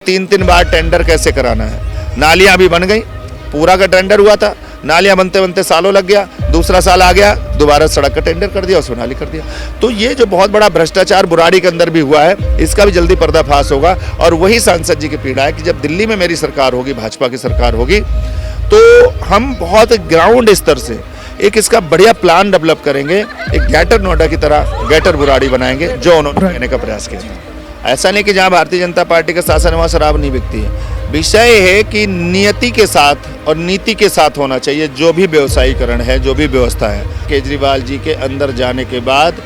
तीन बार टेंडर कैसे कराना है। नालियां भी बन गई, पूरा का टेंडर हुआ था, नालियां बनते बनते सालों लग गया, दूसरा साल आ गया, दोबारा सड़क का टेंडर कर दिया, उसमें नाली कर दिया। तो ये जो बहुत बड़ा भ्रष्टाचार बुराड़ी के अंदर भी हुआ है, इसका भी जल्दी पर्दाफाश होगा। और वही सांसद जी की पीड़ा है कि जब दिल्ली में मेरी सरकार होगी, भाजपा की सरकार होगी, तो हम बहुत ग्राउंड स्तर से एक इसका बढ़िया प्लान डेवलप करेंगे, एक ग्रेटर नोएडा की तरह ग्रेटर बुराड़ी बनाएंगे, जो उन्होंने कहने का प्रयास किया। ऐसा नहीं कि जहां भारतीय जनता पार्टी का शासन है वहां शराब नहीं बिकती है। विषय है कि नियति के साथ और नीति के साथ होना चाहिए जो भी व्यवसायीकरण है, जो भी व्यवस्था है। केजरीवाल जी के अंदर जाने के बाद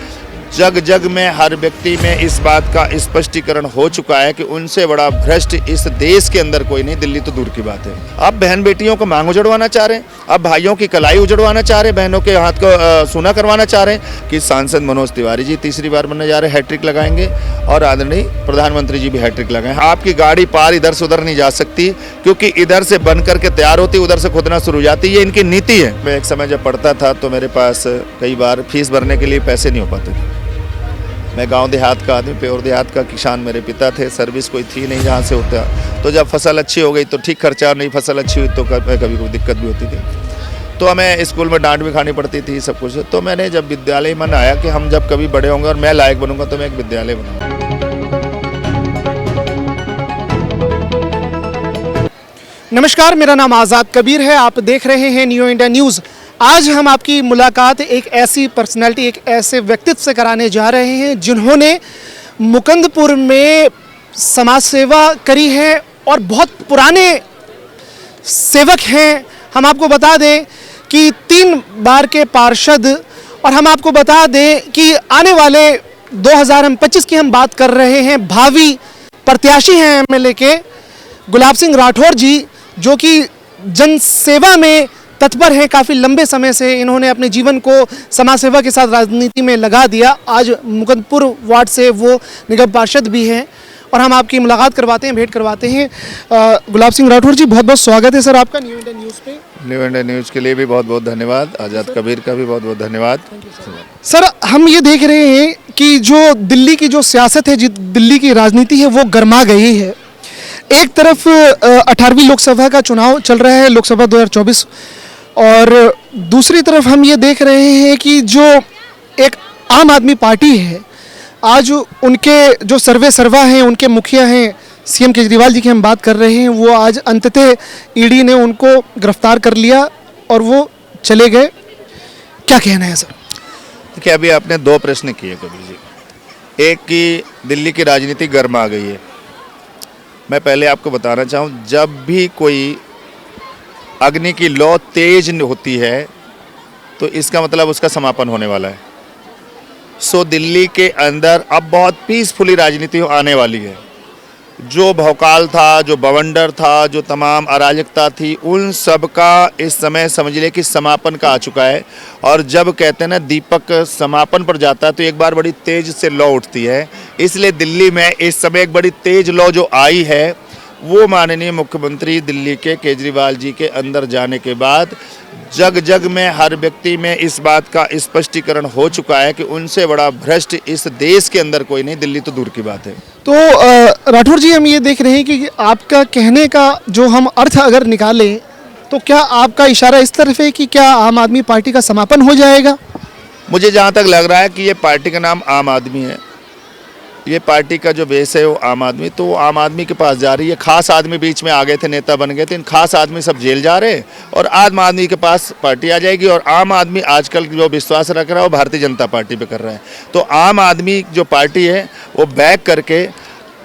जग जग में हर व्यक्ति में इस बात का स्पष्टीकरण हो चुका है कि उनसे बड़ा भ्रष्ट इस देश के अंदर कोई नहीं, दिल्ली तो दूर की बात है। अब बहन बेटियों को मांग उजड़वाना चाह रहे हैं, अब भाइयों की कलाई उजड़वाना चाह रहे हैं, बहनों के हाथ को सूना करवाना चाह रहे हैं कि सांसद मनोज तिवारी जी तीसरी बार बनने जा रहे हैं, हैट्रिक लगाएंगे, और आदरणीय प्रधानमंत्री जी भी हैट्रिक लगाएं। आपकी गाड़ी पार इधर से उधर नहीं जा सकती, क्योंकि इधर से बन करके तैयार होती, उधर से खुदना शुरू हो जाती, ये इनकी नीति है। मैं एक समय जब पढ़ता था तो मेरे पास कई बार फीस भरने के लिए पैसे नहीं हो पाते थे। मैं गांव देहात का आदमी, प्योर देहात का किसान मेरे पिता थे, सर्विस कोई थी नहीं जहाँ से होता। तो जब फसल अच्छी हो गई तो ठीक खर्चा, नहीं फसल अच्छी हुई तो कभी कभी दिक्कत भी होती थी। तो हमें स्कूल में डांट भी खानी पड़ती थी, सब कुछ। तो मैंने जब विद्यालय मन आया कि हम जब कभी बड़े होंगे और मैं लायक बनूंगा तो मैं एक विद्यालय बनाऊंगा। नमस्कार, मेरा नाम आज़ाद कबीर है, आप देख रहे हैं न्यू इंडिया न्यूज़। आज हम आपकी मुलाकात एक ऐसी पर्सनालिटी, एक ऐसे व्यक्तित्व से कराने जा रहे हैं जिन्होंने मुकंदपुर में समाज सेवा करी है और बहुत पुराने सेवक हैं। हम आपको बता दें कि 3 बार के पार्षद, और हम आपको बता दें कि आने वाले 2025 की हम बात कर रहे हैं, भावी प्रत्याशी हैं एमएलए के गुलाब सिंह राठौर जी, जो कि जन सेवा में तत्पर हैं। काफ़ी लंबे समय से इन्होंने अपने जीवन को समाज सेवा के साथ राजनीति में लगा दिया। आज मुकंदपुर वार्ड से वो निगम पार्षद भी हैं और हम आपकी मुलाकात करवाते हैं, भेंट करवाते हैं। गुलाब सिंह राठौर जी, बहुत बहुत स्वागत है सर आपका न्यू इंडिया न्यूज़ पे। न्यू इंडिया न्यूज़ के लिए भी बहुत बहुत धन्यवाद, आज़ाद कबीर का भी बहुत बहुत धन्यवाद। सर, हम ये देख रहे हैं कि जो दिल्ली की जो सियासत है, दिल्ली की राजनीति है, वो गर्मा गई है। एक तरफ 18वीं लोकसभा का चुनाव चल रहा है, लोकसभा 2024, और दूसरी तरफ हम ये देख रहे हैं कि जो एक आम आदमी पार्टी है, आज उनके जो सर्वा हैं, उनके मुखिया हैं, सीएम केजरीवाल जी की हम बात कर रहे हैं, वो आज अंततः ईडी ने उनको गिरफ्तार कर लिया और वो चले गए। क्या कहना है सर? देखिए, अभी आपने 2 प्रश्न किए कबीर जी। एक कि दिल्ली की राजनीति गर्म आ गई है। मैं पहले आपको बताना चाहूँ, जब भी कोई अग्नि की लौ तेज होती है तो इसका मतलब उसका समापन होने वाला है। सो दिल्ली के अंदर अब बहुत पीसफुली राजनीति आने वाली है। जो भौकाल था, जो बवंडर था, जो तमाम अराजकता थी, उन सब का इस समय समझ ले कि समापन का आ चुका है। और जब कहते हैं ना दीपक समापन पर जाता है तो एक बार बड़ी तेज से लौ उठती है। इसलिए दिल्ली में इस समय एक बड़ी तेज लौ जो आई है, वो माननीय मुख्यमंत्री दिल्ली के केजरीवाल जी के अंदर जाने के बाद जग जग में हर व्यक्ति में इस बात का स्पष्टीकरण हो चुका है कि उनसे बड़ा भ्रष्ट इस देश के अंदर कोई नहीं, दिल्ली तो दूर की बात है। तो राठौर जी, हम ये देख रहे हैं कि आपका कहने का जो हम अर्थ अगर निकालें तो क्या आपका इशारा इस तरफ है कि क्या आम आदमी पार्टी का समापन हो जाएगा? मुझे जहाँ तक लग रहा है कि ये पार्टी का नाम आम आदमी है, ये पार्टी का जो बेस है वो आम आदमी, तो वो आम आदमी के पास जा रही है। खास आदमी बीच में आ गए थे, नेता बन गए थे, इन खास आदमी सब जेल जा रहे हैं और आम आदमी के पास पार्टी आ जाएगी। और आम आदमी आजकल जो विश्वास रख रहा है वो भारतीय जनता पार्टी पे कर रहा है। तो आम आदमी जो पार्टी है वो बैक करके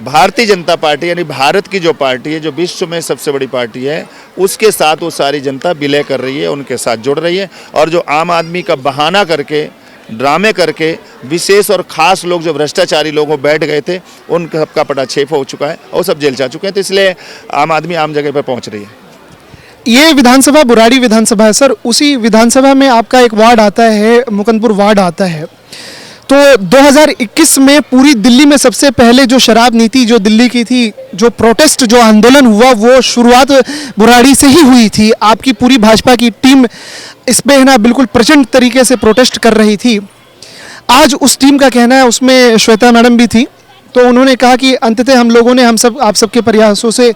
भारतीय जनता पार्टी, यानी भारत की जो पार्टी है, जो विश्व में सबसे बड़ी पार्टी है, उसके साथ वो सारी जनता विलय कर रही है, उनके साथ जुड़ रही है। और जो आम आदमी का बहाना करके, ड्रामे करके विशेष और ख़ास लोग जो भ्रष्टाचारी लोग वो बैठ गए थे, उन सबका पटाक्षेप हो चुका है और सब जेल जा चुके हैं। तो इसलिए आम आदमी आम जगह पर पहुंच रही है। ये विधानसभा बुराड़ी विधानसभा है सर, उसी विधानसभा में आपका एक वार्ड आता है, मुकंदपुर वार्ड आता है। तो 2021 में पूरी दिल्ली में सबसे पहले जो शराब नीति जो दिल्ली की थी, जो प्रोटेस्ट, जो आंदोलन हुआ, वो शुरुआत बुराड़ी से ही हुई थी। आपकी पूरी भाजपा की टीम इस पे है ना बिल्कुल प्रचंड तरीके से प्रोटेस्ट कर रही थी। आज उस टीम का कहना है, उसमें श्वेता मैडम भी थी, तो उन्होंने कहा कि अंततः हम लोगों ने आप सबके प्रयासों से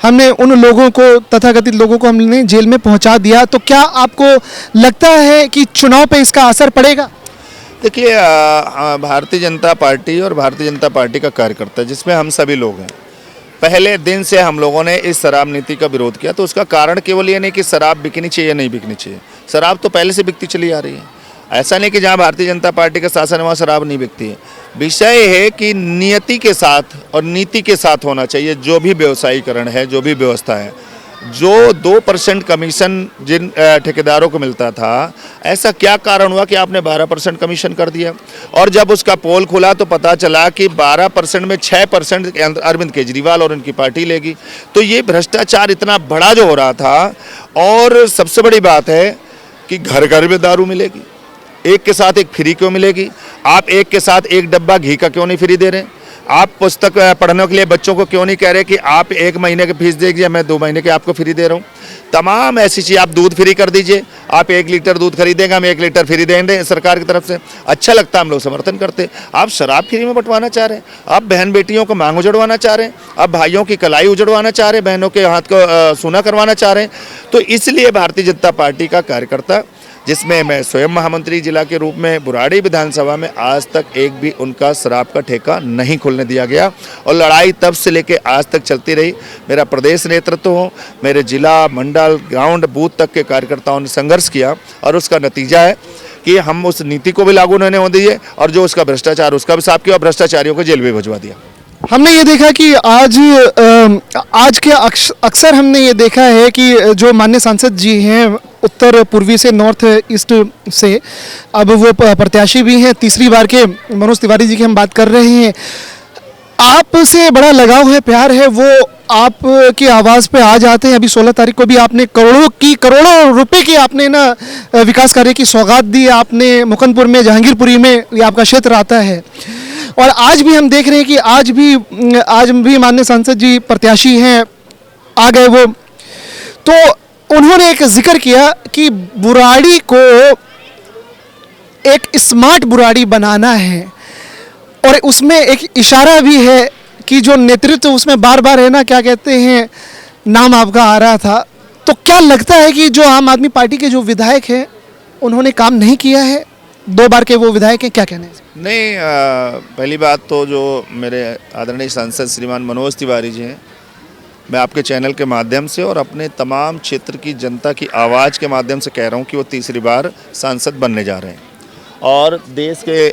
हमने उन लोगों को तथाकथित लोगों को हमने जेल में पहुंचा दिया। तो क्या आपको लगता है कि चुनाव पे इसका असर पड़ेगा? देखिए, भारतीय जनता पार्टी और भारतीय जनता पार्टी का कार्यकर्ता जिसमें हम सभी लोग हैं, पहले दिन से हम लोगों ने इस शराब नीति का विरोध किया। तो उसका कारण केवल ये नहीं कि शराब बिकनी चाहिए नहीं बिकनी चाहिए, शराब तो पहले से बिकती चली आ रही है। ऐसा नहीं कि जहाँ भारतीय जनता पार्टी का शासन है वहाँ शराब नहीं बिकती है। विषय है कि नियति के साथ और नीति के साथ होना चाहिए जो भी व्यवसायीकरण है, जो भी व्यवस्था है। जो 2% कमीशन जिन ठेकेदारों को मिलता था, ऐसा क्या कारण हुआ कि आपने 12% कमीशन कर दिया? और जब उसका पोल खुला तो पता चला कि 12% में 6% अरविंद केजरीवाल और उनकी पार्टी लेगी। तो ये भ्रष्टाचार इतना बड़ा जो हो रहा था। और सबसे बड़ी बात है कि घर घर में दारू मिलेगी, एक के साथ एक फ्री क्यों मिलेगी? आप एक के साथ एक डब्बा घी का क्यों नहीं फ्री दे रहे? आप पुस्तक पढ़ने के लिए बच्चों को क्यों नहीं कह रहे कि आप 1 महीने की फीस दीजिए, मैं 2 महीने की आपको फ्री दे रहा हूँ? तमाम ऐसी चीज़, आप दूध फ्री कर दीजिए, आप 1 लीटर दूध खरीदेंगे, हम 1 लीटर फ्री देंगे सरकार की तरफ से। अच्छा लगता है, हम लोग समर्थन करते। आप शराब फ्री में बंटवाना चाह रहे हैं, आप बहन बेटियों को मांग उजड़वाना चाह रहे हैं, आप भाइयों की कलाई उजड़वाना चाह रहे हैं, बहनों के हाथ को सूना करवाना चाह रहे हैं। तो इसलिए भारतीय जनता पार्टी का कार्यकर्ता, जिसमें मैं स्वयं महामंत्री जिला के रूप में बुराड़ी विधानसभा में, आज तक एक भी उनका शराब का ठेका नहीं खोलने दिया गया। और लड़ाई तब से लेके आज तक चलती रही। मेरा प्रदेश नेतृत्व हो, मेरे जिला मंडल ग्राउंड बूथ तक के कार्यकर्ताओं ने संघर्ष किया और उसका नतीजा है कि हम उस नीति को भी लागू नहीं होने दिए और जो उसका भ्रष्टाचार उसका भी साफ किया और भ्रष्टाचारियों को जेल में भिजवा दिया। हमने ये देखा कि आज के अक्सर हमने ये देखा है कि जो माननीय सांसद जी हैं उत्तर पूर्वी से, नॉर्थ ईस्ट से, अब वो प्रत्याशी भी हैं तीसरी बार के, मनोज तिवारी जी की हम बात कर रहे हैं। आपसे बड़ा लगाव है, प्यार है, वो आपकी आवाज़ पे आ जाते हैं। अभी 16 तारीख को भी आपने करोड़ों रुपए की आपने ना विकास कार्य की सौगात दी आपने मुकंदपुर में, जहांगीरपुरी में, ये आपका क्षेत्र आता है। और आज भी हम देख रहे हैं कि आज भी माननीय सांसद जी प्रत्याशी हैं, आ गए वो। तो उन्होंने एक जिक्र किया कि बुराड़ी को एक स्मार्ट बुराड़ी बनाना है और उसमें एक इशारा भी है कि जो नेतृत्व उसमें बार बार है ना, क्या कहते हैं, नाम आपका आ रहा था। तो क्या लगता है कि जो आम आदमी पार्टी के जो विधायक हैं उन्होंने काम नहीं किया है? 2 बार के वो विधायक हैं, क्या कहना है? नहीं, पहली बात तो जो मेरे आदरणीय सांसद श्रीमान मनोज तिवारी जी हैं, मैं आपके चैनल के माध्यम से और अपने तमाम क्षेत्र की जनता की आवाज़ के माध्यम से कह रहा हूं कि वो तीसरी बार सांसद बनने जा रहे हैं और देश के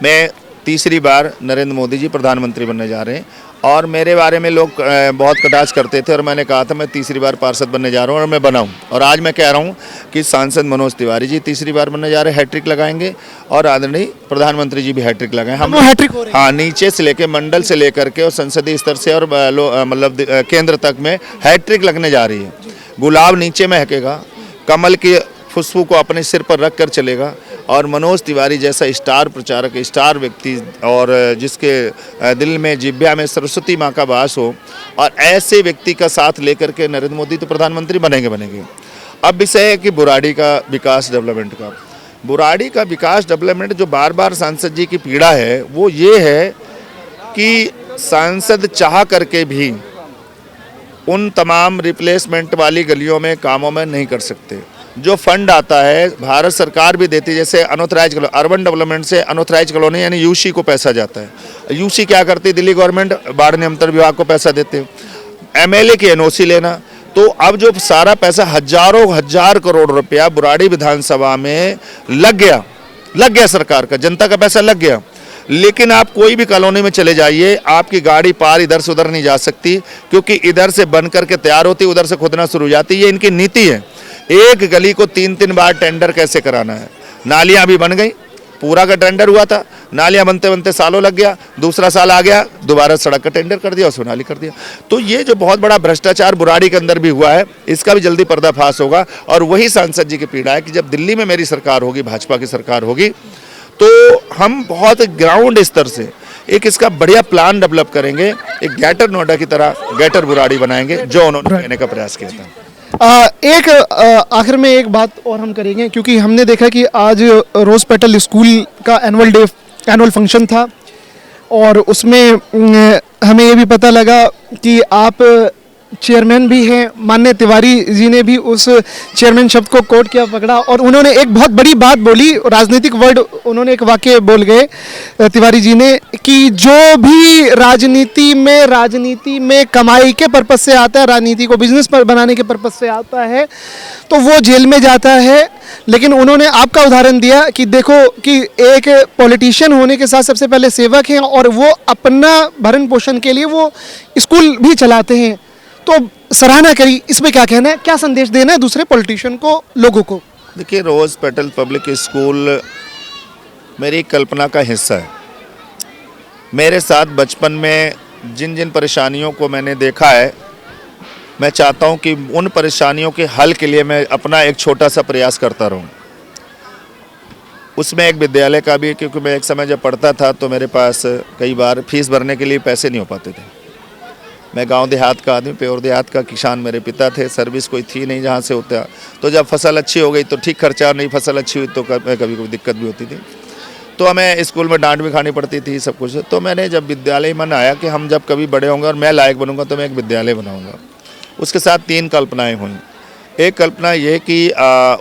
में तीसरी बार नरेंद्र मोदी जी प्रधानमंत्री बनने जा रहे हैं। और मेरे बारे में लोग बहुत कटाक्ष करते थे और मैंने कहा था मैं तीसरी बार पार्षद बनने जा रहा हूँ और मैं बना हूँ। और आज मैं कह रहा हूँ कि सांसद मनोज तिवारी जी तीसरी बार बनने जा रहे हैं, हैट्रिक लगाएंगे और आदरणीय प्रधानमंत्री जी भी हैट्रिक लगाएं। हम हैट्रिक हो रहे हैं। हाँ, नीचे से लेकर मंडल से लेकर के और संसदीय स्तर से और मतलब केंद्र तक में हैट्रिक लगने जा रही है। गुलाब नीचे महकेगा, कमल की खुशबू को अपने सिर पर रख कर चलेगा और मनोज तिवारी जैसा स्टार प्रचारक, स्टार व्यक्ति और जिसके दिल में, जिब्या में सरस्वती माँ का वास हो, और ऐसे व्यक्ति का साथ लेकर के नरेंद्र मोदी तो प्रधानमंत्री बनेंगे। अब विषय है कि बुराड़ी का विकास डेवलपमेंट का। बुराड़ी का विकास डेवलपमेंट जो बार बार सांसद जी की पीड़ा है वो ये है कि सांसद चाह करके भी उन तमाम रिप्लेसमेंट वाली गलियों में कामों में नहीं कर सकते। जो फंड आता है भारत सरकार भी देती है, जैसे अनऑथराइज अर्बन डेवलपमेंट से अनऑथराइज कॉलोनी यानी यूसी को पैसा जाता है। यूसी क्या करती है, दिल्ली गवर्नमेंट बाढ़ नियंत्रण विभाग को पैसा देते हैं। एमएलए की एनओसी लेना, तो अब जो सारा पैसा हजार करोड़ रुपया बुराड़ी विधानसभा में लग गया सरकार का, जनता का पैसा लग गया। लेकिन आप कोई भी कॉलोनी में चले जाइए, आपकी गाड़ी पार इधर से उधर नहीं जा सकती क्योंकि इधर से बन करके तैयार होती, उधर से खुदना शुरू हो जाती। ये इनकी नीति है। एक गली को 3-3 बार टेंडर कैसे कराना है। नालियां भी बन गई, पूरा का टेंडर हुआ था, नालियां बनते बनते सालों लग गया, दूसरा साल आ गया, दोबारा सड़क का टेंडर कर दिया और सोनाली कर दिया। तो ये जो बहुत बड़ा भ्रष्टाचार बुराड़ी के अंदर भी हुआ है, इसका भी जल्दी पर्दाफाश होगा। और वही सांसद जी की पीड़ा है कि जब दिल्ली में मेरी सरकार होगी, भाजपा की सरकार होगी, तो हम बहुत ग्राउंड स्तर से एक इसका बढ़िया प्लान डेवलप करेंगे, एक ग्रेटर नोएडा की तरह ग्रेटर बुराड़ी बनाएंगे, जो उन्होंने कहने का प्रयास किया था। आखिर में एक बात और हम करेंगे, क्योंकि हमने देखा कि आज रोज पेटल स्कूल का एनुअल फंक्शन था और उसमें हमें ये भी पता लगा कि आप चेयरमैन भी हैं। माननीय तिवारी जी ने भी उस चेयरमैन शब्द को कोट किया, पकड़ा, और उन्होंने एक बहुत बड़ी बात बोली, राजनीतिक वर्ड उन्होंने एक वाक्य बोल गए तिवारी जी ने, कि जो भी राजनीति में कमाई के पर्पज से आता है, राजनीति को बिजनेस पर बनाने के पर्पज से आता है, तो वो जेल में जाता है। लेकिन उन्होंने आपका उदाहरण दिया कि देखो कि एक पॉलिटिशियन होने के साथ सबसे पहले सेवक हैं, और वो अपना भरण पोषण के लिए वो स्कूल भी चलाते हैं। तो सराहना करी, इसमें क्या कहना है, क्या संदेश देना है दूसरे पॉलिटिशियन को, लोगों को? देखिए, रोज़ पेटल पब्लिक स्कूल मेरी कल्पना का हिस्सा है। मेरे साथ बचपन में जिन जिन परेशानियों को मैंने देखा है, मैं चाहता हूं कि उन परेशानियों के हल के लिए मैं अपना एक छोटा सा प्रयास करता रहूं। उसमें एक विद्यालय का भी, क्योंकि मैं एक समय जब पढ़ता था तो मेरे पास कई बार फीस भरने के लिए पैसे नहीं हो पाते थे। मैं गांव देहात का आदमी, प्योर देहात का किसान मेरे पिता थे, सर्विस कोई थी नहीं जहां से होता। तो जब फसल अच्छी हो गई तो ठीक खर्चा, नहीं फसल अच्छी हुई तो कभी कभी दिक्कत भी होती थी। तो हमें स्कूल में डांट भी खानी पड़ती थी, सब कुछ। तो मैंने जब विद्यालय मन आया कि हम जब कभी बड़े होंगे और मैं लायक बनूंगा तो मैं एक विद्यालय बनाऊंगा। उसके साथ 3 कल्पनाएँ हुई। एक कल्पना ये कि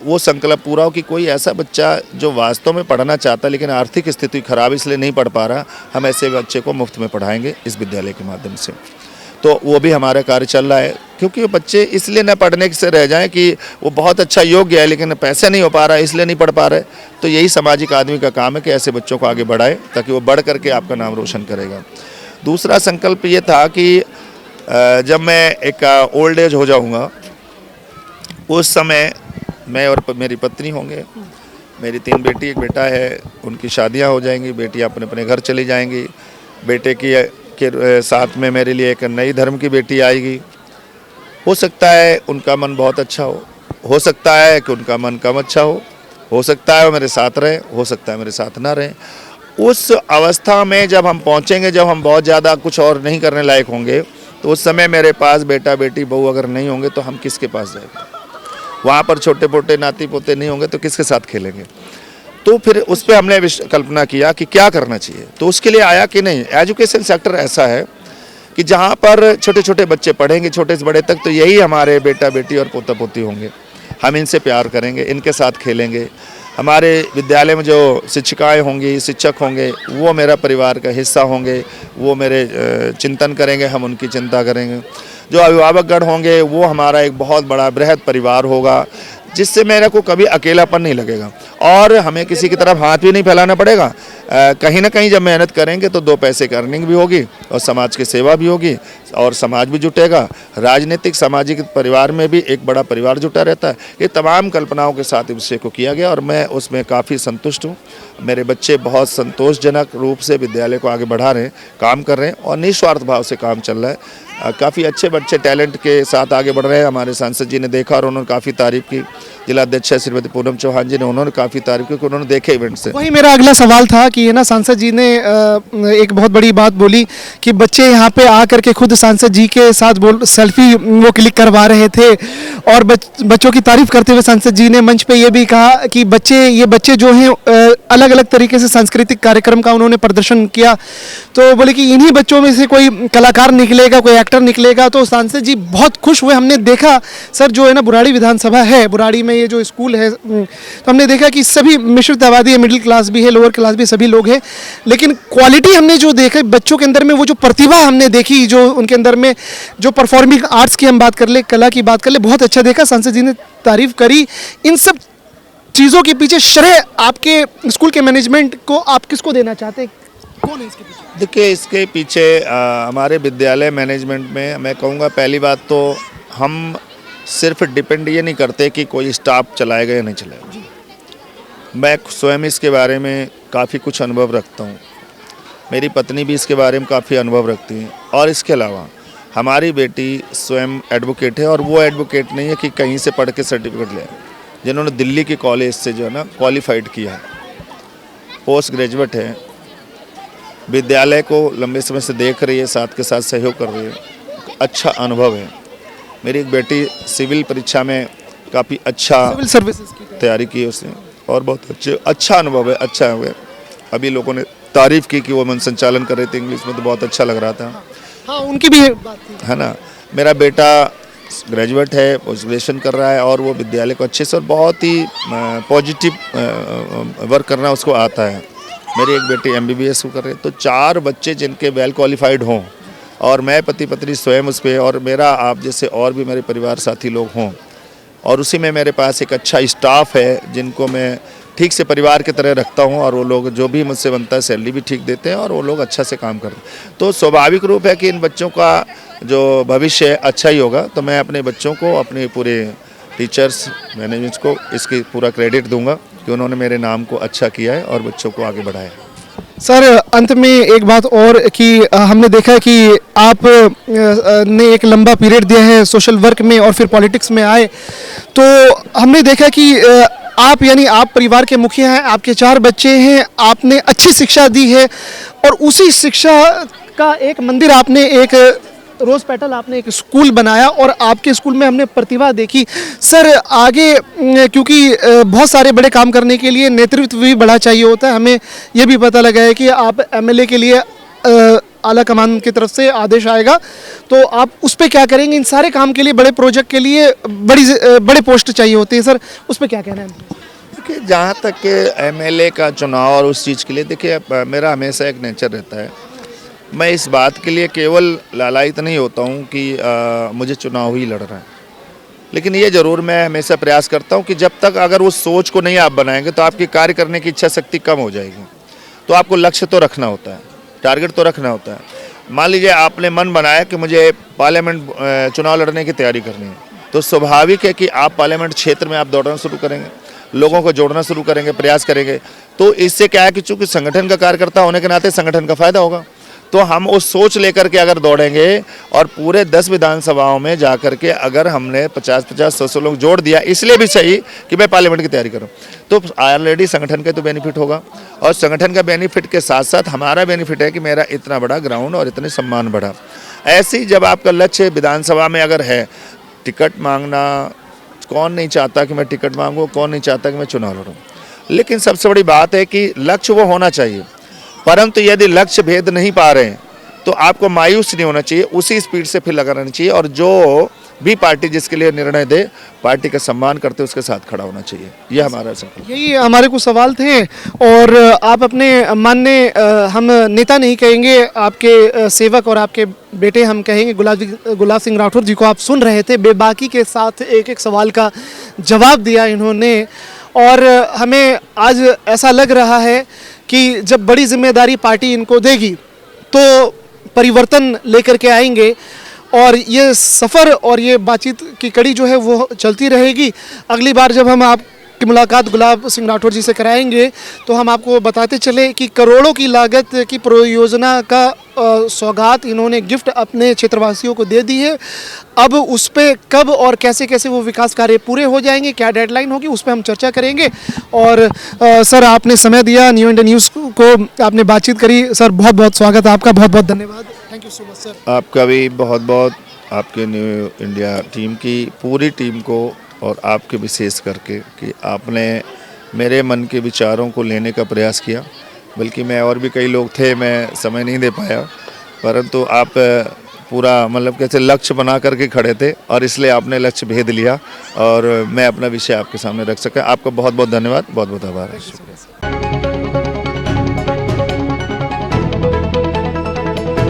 वो संकल्प पूरा हो कि कोई ऐसा बच्चा जो वास्तव में पढ़ना चाहता लेकिन आर्थिक स्थिति खराब इसलिए नहीं पढ़ पा रहा, हम ऐसे बच्चे को मुफ्त में पढ़ाएंगे इस विद्यालय के माध्यम से। तो वो भी हमारा कार्य चल रहा है, क्योंकि वो बच्चे इसलिए न पढ़ने से रह जाएं कि वो बहुत अच्छा योग्य है लेकिन पैसे नहीं हो पा रहा है, इसलिए नहीं पढ़ पा रहे। तो यही सामाजिक आदमी का काम है कि ऐसे बच्चों को आगे बढ़ाए ताकि वो बढ़ करके आपका नाम रोशन करेगा। दूसरा संकल्प ये था कि जब मैं एक ओल्ड एज हो जाऊंगा, उस समय मैं और मेरी पत्नी होंगे, मेरी 3 बेटी, एक बेटा है, उनकी शादियां हो जाएंगी, बेटियां अपने अपने घर चली जाएंगी। बेटे के साथ में मेरे लिए एक नई धर्म की बेटी आएगी। हो सकता है उनका मन बहुत अच्छा हो सकता है कि उनका मन कम अच्छा हो सकता है वो मेरे साथ रहे, हो सकता है मेरे साथ ना रहे। उस अवस्था में जब हम पहुंचेंगे, जब हम बहुत ज़्यादा कुछ और नहीं करने लायक होंगे, तो उस समय मेरे पास बेटा बेटी बहू अगर नहीं होंगे तो हम किसके पास जाएंगे? वहाँ पर छोटे पोटे नाती पोते नहीं होंगे तो किसके साथ खेलेंगे? तो फिर उस पर हमने कल्पना किया कि क्या करना चाहिए। तो उसके लिए आया कि नहीं, एजुकेशन सेक्टर ऐसा है कि जहाँ पर छोटे छोटे बच्चे पढ़ेंगे, छोटे से बड़े तक, तो यही हमारे बेटा बेटी और पोता पोती होंगे। हम इनसे प्यार करेंगे, इनके साथ खेलेंगे। हमारे विद्यालय में जो शिक्षिकाएं होंगी, शिक्षक होंगे, वो मेरा परिवार का हिस्सा होंगे, वो मेरे चिंतन करेंगे, हम उनकी चिंता करेंगे। जो अभिभावकगण होंगे वो हमारा एक बहुत बड़ा बृहद परिवार होगा, जिससे मेरे को कभी अकेलापन नहीं लगेगा और हमें किसी की तरफ हाथ भी नहीं फैलाना पड़ेगा। कहीं ना कहीं जब मेहनत करेंगे तो 2 पैसे की अर्निंग भी होगी और समाज की सेवा भी होगी और समाज भी जुटेगा। राजनीतिक सामाजिक परिवार में भी एक बड़ा परिवार जुटा रहता है। ये तमाम कल्पनाओं के साथ इस विषय को किया गया और मैं उसमें काफ़ी संतुष्ट हूँ। मेरे बच्चे बहुत संतोषजनक रूप से विद्यालय को आगे बढ़ा रहे हैं, काम कर रहे हैं और निस्वार्थ भाव से काम चल रहा है। काफ़ी अच्छे बच्चे टैलेंट के साथ आगे बढ़ रहे हैं। हमारे सांसद जी ने देखा और उन्होंने काफ़ी तारीफ की। जिलाध्यक्ष श्रीमती पूनम चौहान जी ने, उन्होंने काफ़ी तारीफ की, उन्होंने देखे इवेंट से। वही मेरा अगला सवाल था कि ये ना सांसद जी ने एक बहुत बड़ी बात बोली कि बच्चे यहाँ पे आकर के खुद सांसद जी के साथ सेल्फी वो क्लिक करवा रहे थे और बच्चों की तारीफ करते हुए सांसद जी ने मंच पे ये भी कहा कि ये बच्चे जो हैं अलग अलग तरीके से सांस्कृतिक कार्यक्रम का उन्होंने प्रदर्शन किया। तो बोले कि इन्हीं बच्चों में से कोई कलाकार निकलेगा, कोई एक्टर निकलेगा। तो सांसद जी बहुत खुश हुए। हमने देखा सर, जो है ना बुराड़ी विधानसभा है, बुराड़ी में ये जो स्कूल है, तो हमने देखा कि सभी मिश्रित आबादी है, मिडिल क्लास भी है, लोअर क्लास भी, सभी लोग हैं। लेकिन क्वालिटी हमने जो देखा बच्चों के अंदर में, वो जो प्रतिभा हमने देखी, जो उनके अंदर में जो परफॉर्मिंग आर्ट्स की हम बात कर ले, कला की बात कर ले, बहुत अच्छा देखा। सांसद जी ने तारीफ करी। इन सब चीज़ों के पीछे श्रेय आपके स्कूल के मैनेजमेंट को आप किसको देना चाहते हैं? कौन है इसके पीछे? देखिए, इसके पीछे हमारे विद्यालय मैनेजमेंट में मैं कहूँगा, पहली बात तो हम सिर्फ डिपेंड ये नहीं करते कि कोई स्टाफ चलाएगा या नहीं चलाएगा। मैं स्वयं इसके बारे में काफ़ी कुछ अनुभव रखता हूँ, मेरी पत्नी भी इसके बारे में काफ़ी अनुभव रखती है और इसके अलावा हमारी बेटी स्वयं एडवोकेट है और वो एडवोकेट नहीं है कि कहीं से पढ़ के सर्टिफिकेट ले, जिन्होंने दिल्ली के कॉलेज से जो है ना क्वालिफाइड किया है, पोस्ट ग्रेजुएट है, विद्यालय को लंबे समय से देख रही है, साथ के साथ सहयोग कर रही है, अच्छा अनुभव है। मेरी एक बेटी सिविल परीक्षा में काफ़ी अच्छा सिविल सर्विसेज की तैयारी की है उसने और बहुत अच्छा अनुभव है, अच्छा हुआ। अभी लोगों ने तारीफ़ की कि वो मन संचालन कर रहे थे इंग्लिश में, तो बहुत अच्छा लग रहा था, हाँ उनकी भी बात थी। है ना। मेरा बेटा ग्रेजुएट है, पोस्ट ग्रेजुएशन कर रहा है और वो विद्यालय को अच्छे से और बहुत ही पॉजिटिव वर्क करना उसको आता है। मेरी एक बेटी MBBS कर रहे, तो 4 बच्चे जिनके वेल क्वालिफाइड हों और मैं पति पत्नी स्वयं उस पर, और मेरा आप जैसे और भी मेरे परिवार साथी लोग हों, और उसी में मेरे पास एक अच्छा स्टाफ है जिनको मैं ठीक से परिवार की तरह रखता हूं, और वो लोग जो भी मुझसे बनता है सैलरी भी ठीक देते हैं और वो लोग अच्छा से काम करते हैं। तो स्वाभाविक रूप है कि इन बच्चों का जो भविष्य है अच्छा ही होगा। तो मैं अपने बच्चों को, अपने पूरे टीचर्स मैनेजमेंट को इसकी पूरा क्रेडिट दूंगा कि उन्होंने मेरे नाम को अच्छा किया है और बच्चों को आगे बढ़ाया है। सर अंत में एक बात और कि हमने देखा है कि आप ने एक लंबा पीरियड दिया है सोशल वर्क में और फिर पॉलिटिक्स में आए, तो हमने देखा कि आप यानी आप परिवार के मुखिया हैं, आपके 4 बच्चे हैं, आपने अच्छी शिक्षा दी है और उसी शिक्षा का एक मंदिर आपने, एक रोज़ पेटल आपने एक स्कूल बनाया और आपके स्कूल में हमने प्रतिभा देखी। सर आगे क्योंकि बहुत सारे बड़े काम करने के लिए नेतृत्व भी बड़ा चाहिए होता है, हमें ये भी पता लगा है कि आप MLA के लिए आला कमान की तरफ से आदेश आएगा, तो आप उस पर क्या करेंगे? इन सारे काम के लिए, बड़े प्रोजेक्ट के लिए बड़े पोस्ट चाहिए होते हैं, सर उस पर क्या कहना है? देखिए, जहाँ तक कि MLA का चुनाव और उस चीज़ के लिए, देखिए मेरा हमेशा एक नेचर रहता है, मैं इस बात के लिए केवल लालायित नहीं होता हूँ कि मुझे चुनाव ही लड़ रहा है, लेकिन ये ज़रूर मैं हमेशा प्रयास करता हूँ कि जब तक अगर उस सोच को नहीं आप बनाएंगे तो आपकी कार्य करने की इच्छा शक्ति कम हो जाएगी। तो आपको लक्ष्य तो रखना होता है, टारगेट तो रखना होता है। मान लीजिए आपने मन बनाया कि मुझे पार्लियामेंट चुनाव लड़ने की तैयारी करनी है, तो स्वाभाविक है कि आप पार्लियामेंट क्षेत्र में आप दौड़ना शुरू करेंगे, लोगों को जोड़ना शुरू करेंगे, प्रयास करेंगे। तो इससे क्या है कि चूँकि संगठन का कार्यकर्ता होने के नाते संगठन का फायदा होगा। तो हम उस सोच लेकर के अगर दौड़ेंगे और पूरे 10 विधानसभाओं में जा कर के अगर हमने 50-50, 100 लोग जोड़ दिया, इसलिए भी सही कि मैं पार्लियामेंट की तैयारी करूं, तो ऑलरेडी संगठन का तो बेनिफिट होगा, और संगठन का बेनिफिट के साथ साथ हमारा बेनिफिट है कि मेरा इतना बड़ा ग्राउंड और इतने सम्मान बढ़ा। ऐसे ही जब आपका लक्ष्य विधानसभा में अगर है, टिकट मांगना, कौन नहीं चाहता कि मैं टिकट मांगूँ, कौन नहीं चाहता कि मैं चुनाव लड़ूँ, लेकिन सबसे बड़ी बात है कि लक्ष्य वो होना चाहिए। परंतु यदि लक्ष्य भेद नहीं पा रहे हैं तो आपको मायूस नहीं होना चाहिए, उसी स्पीड से फिर लगा रहना चाहिए, और जो भी पार्टी जिसके लिए निर्णय दे, पार्टी का सम्मान करते उसके साथ खड़ा होना चाहिए। ये हमारा संकल्प। यही हमारे कुछ सवाल थे, और आप अपने मानने, हम नेता नहीं कहेंगे, आपके सेवक और आपके बेटे हम कहेंगे, गुलाब सिंह राठौर जी को आप सुन रहे थे। बेबाकी के साथ एक एक सवाल का जवाब दिया इन्होंने, और हमें आज ऐसा लग रहा है कि जब बड़ी जिम्मेदारी पार्टी इनको देगी तो परिवर्तन लेकर के आएंगे, और ये सफ़र और ये बातचीत की कड़ी जो है वो चलती रहेगी। अगली बार जब हम आपकी मुलाकात गुलाब सिंह राठौर जी से कराएंगे तो हम आपको बताते चले कि करोड़ों की लागत की परियोजना का सौगात इन्होंने, गिफ्ट अपने क्षेत्रवासियों को दे दी है। अब उस पर कब और कैसे कैसे वो विकास कार्य पूरे हो जाएंगे, क्या डेडलाइन होगी, उस पर हम चर्चा करेंगे। और सर आपने समय दिया, न्यू इंडिया न्यूज़ को आपने बातचीत करी, सर बहुत बहुत स्वागत है आपका, बहुत बहुत धन्यवाद। Thank you so much sir. आपका भी बहुत बहुत, आपके न्यू इंडिया टीम की पूरी टीम को, और आपके विशेष करके कि आपने मेरे मन के विचारों को लेने का प्रयास किया। बल्कि मैं और भी कई लोग थे, मैं समय नहीं दे पाया, परंतु आप पूरा मतलब कैसे लक्ष्य बना करके खड़े थे, और इसलिए आपने लक्ष्य भेद लिया और मैं अपना विषय आपके सामने रख सका। आपका बहुत बहुत धन्यवाद, बहुत बहुत आभार।